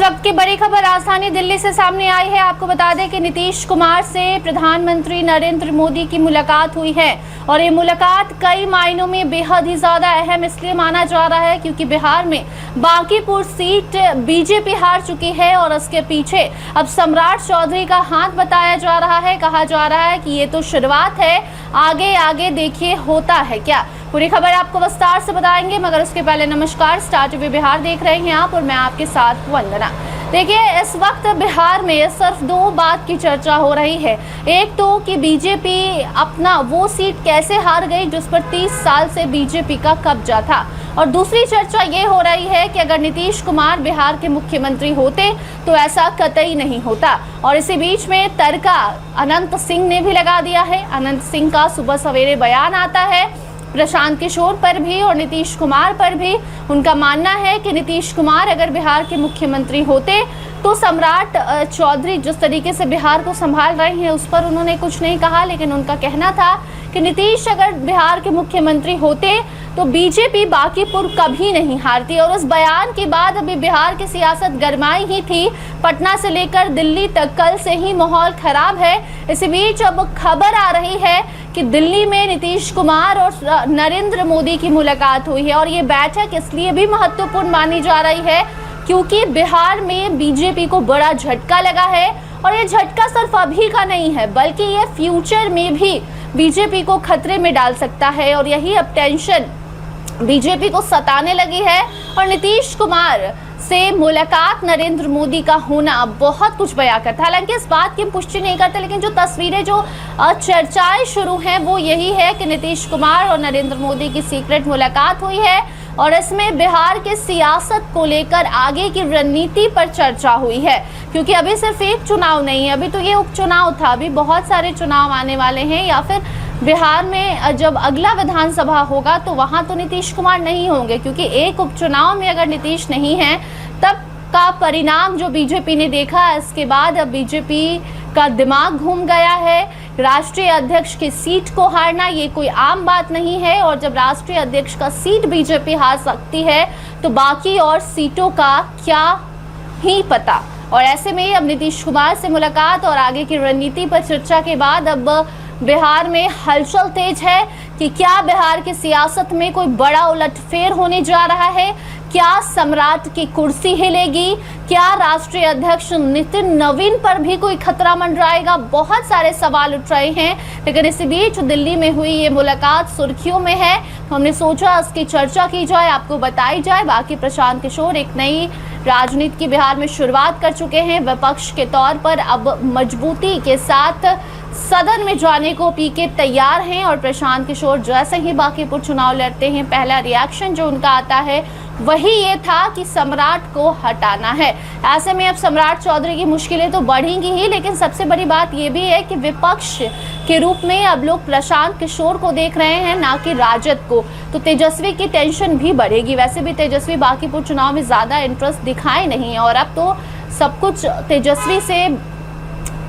वक्त की बड़ी खबर राजधानी दिल्ली से सामने आई है। आपको बता दें कि नीतीश कुमार से प्रधानमंत्री नरेंद्र मोदी की मुलाकात हुई है और ये मुलाकात कई मायनों में बेहद ही ज्यादा अहम इसलिए माना जा रहा है क्योंकि बिहार में बांकीपुर सीट बीजेपी हार चुकी है और इसके पीछे अब सम्राट चौधरी का हाथ बताया जा रहा है। कहा जा रहा है कि ये तो शुरुआत है, आगे आगे देखिए होता है क्या। पूरी खबर आपको विस्तार से बताएंगे, मगर उसके पहले नमस्कार, स्टार टीवी बिहार देख रहे हैं आप और मैं आपके साथ वंदना। देखिए, इस वक्त बिहार में सिर्फ दो बात की चर्चा हो रही है। एक तो कि बीजेपी अपना वो सीट कैसे हार गई जिस पर 30 साल से बीजेपी का कब्जा था, और दूसरी चर्चा ये हो रही है कि अगर नीतीश कुमार बिहार के मुख्यमंत्री होते तो ऐसा कतई नहीं होता। और इसी बीच में तड़का अनंत सिंह ने भी लगा दिया है। अनंत सिंह का सुबह सवेरे बयान आता है प्रशांत किशोर पर भी और नीतीश कुमार पर भी। उनका मानना है कि नीतीश कुमार अगर बिहार के मुख्यमंत्री होते तो सम्राट चौधरी जिस तरीके से बिहार को संभाल रहे हैं उस पर उन्होंने कुछ नहीं कहा, लेकिन उनका कहना था कि नीतीश अगर बिहार के मुख्यमंत्री होते तो बीजेपी बांकीपुर कभी नहीं हारती। और उस बयान के बाद अभी बिहार की सियासत गरमाई ही थी। पटना से लेकर दिल्ली तक कल से ही माहौल खराब है। इसी बीच अब खबर आ रही है कि दिल्ली में नीतीश कुमार और नरेंद्र मोदी की मुलाकात हुई है और ये बैठक इसलिए भी महत्वपूर्ण मानी जा रही है क्योंकि बिहार में बीजेपी को बड़ा झटका लगा है। और ये झटका सिर्फ अभी का नहीं है बल्कि ये फ्यूचर में भी बीजेपी को खतरे में डाल सकता है। और यही अब टेंशन बीजेपी को सताने लगी है। और नीतीश कुमार से मुलाकात नरेंद्र मोदी का होना बहुत कुछ बयां करता है। हालांकि इस बात की पुष्टि नहीं करते, लेकिन जो तस्वीरें जो चर्चाएं शुरू हैं वो यही है कि नीतीश कुमार और नरेंद्र मोदी की सीक्रेट मुलाकात हुई है और इसमें बिहार के सियासत को लेकर आगे की रणनीति पर चर्चा हुई है। क्योंकि अभी सिर्फ एक चुनाव नहीं है, अभी तो ये उपचुनाव था, अभी बहुत सारे चुनाव आने वाले हैं। या फिर बिहार में जब अगला विधानसभा होगा तो वहां तो नीतीश कुमार नहीं होंगे, क्योंकि एक उपचुनाव में अगर नीतीश नहीं है तब का परिणाम जो बीजेपी ने देखा, इसके बाद अब बीजेपी का दिमाग घूम गया है। राष्ट्रीय अध्यक्ष की सीट को हारना ये कोई आम बात नहीं है, और जब राष्ट्रीय अध्यक्ष का सीट बीजेपी हार सकती है तो बाकी और सीटों का क्या ही पता। और ऐसे में अब नीतीश कुमार से मुलाकात और आगे की रणनीति पर चर्चा के बाद अब बिहार में हलचल तेज है कि क्या बिहार की सियासत में कोई बड़ा उलटफेर होने जा रहा है, क्या सम्राट की कुर्सी हिलेगी, क्या राष्ट्रीय अध्यक्ष नितिन नवीन पर भी कोई खतरा मंडराएगा। बहुत सारे सवाल उठ रहे हैं, लेकिन इसी बीच दिल्ली में हुई ये मुलाकात सुर्खियों में है तो हमने सोचा इसकी चर्चा की जाए, आपको बताई जाए। बाकी प्रशांत किशोर एक नई राजनीति की बिहार में शुरुआत कर चुके हैं। विपक्ष के तौर पर अब मजबूती के साथ सदन में जाने को पीके तैयार हैं और प्रशांत किशोर जैसे ही बांकीपुर चुनाव लड़ते हैं पहला रिएक्शन जो उनका आता है वही ये था कि सम्राट को हटाना है। ऐसे में अब सम्राट चौधरी की मुश्किलें तो बढ़ेंगी ही, लेकिन सबसे बड़ी बात ये भी है कि विपक्ष के रूप में अब लोग प्रशांत किशोर को देख रहे हैं, ना कि राजद को। तो तेजस्वी की टेंशन भी बढ़ेगी। वैसे भी तेजस्वी बांकीपुर चुनाव में ज्यादा इंटरेस्ट दिखाए नहीं है और अब तो सब कुछ तेजस्वी से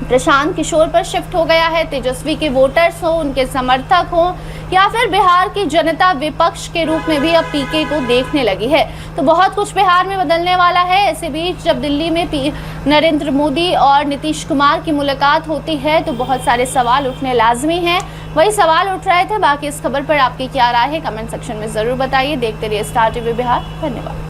प्रशांत किशोर पर शिफ्ट हो गया है। तेजस्वी के वोटर्स हो, उनके समर्थक हो, या फिर बिहार की जनता विपक्ष के रूप में भी अब पीके को देखने लगी है। तो बहुत कुछ बिहार में बदलने वाला है। इसी बीच जब दिल्ली में नरेंद्र मोदी और नीतीश कुमार की मुलाकात होती है तो बहुत सारे सवाल उठने लाजमी हैं। वही सवाल उठ रहे थे। बाकी इस खबर पर आपकी क्या राय है कमेंट सेक्शन में जरूर बताइए। देखते रहिए स्टार टीवी बिहार। धन्यवाद।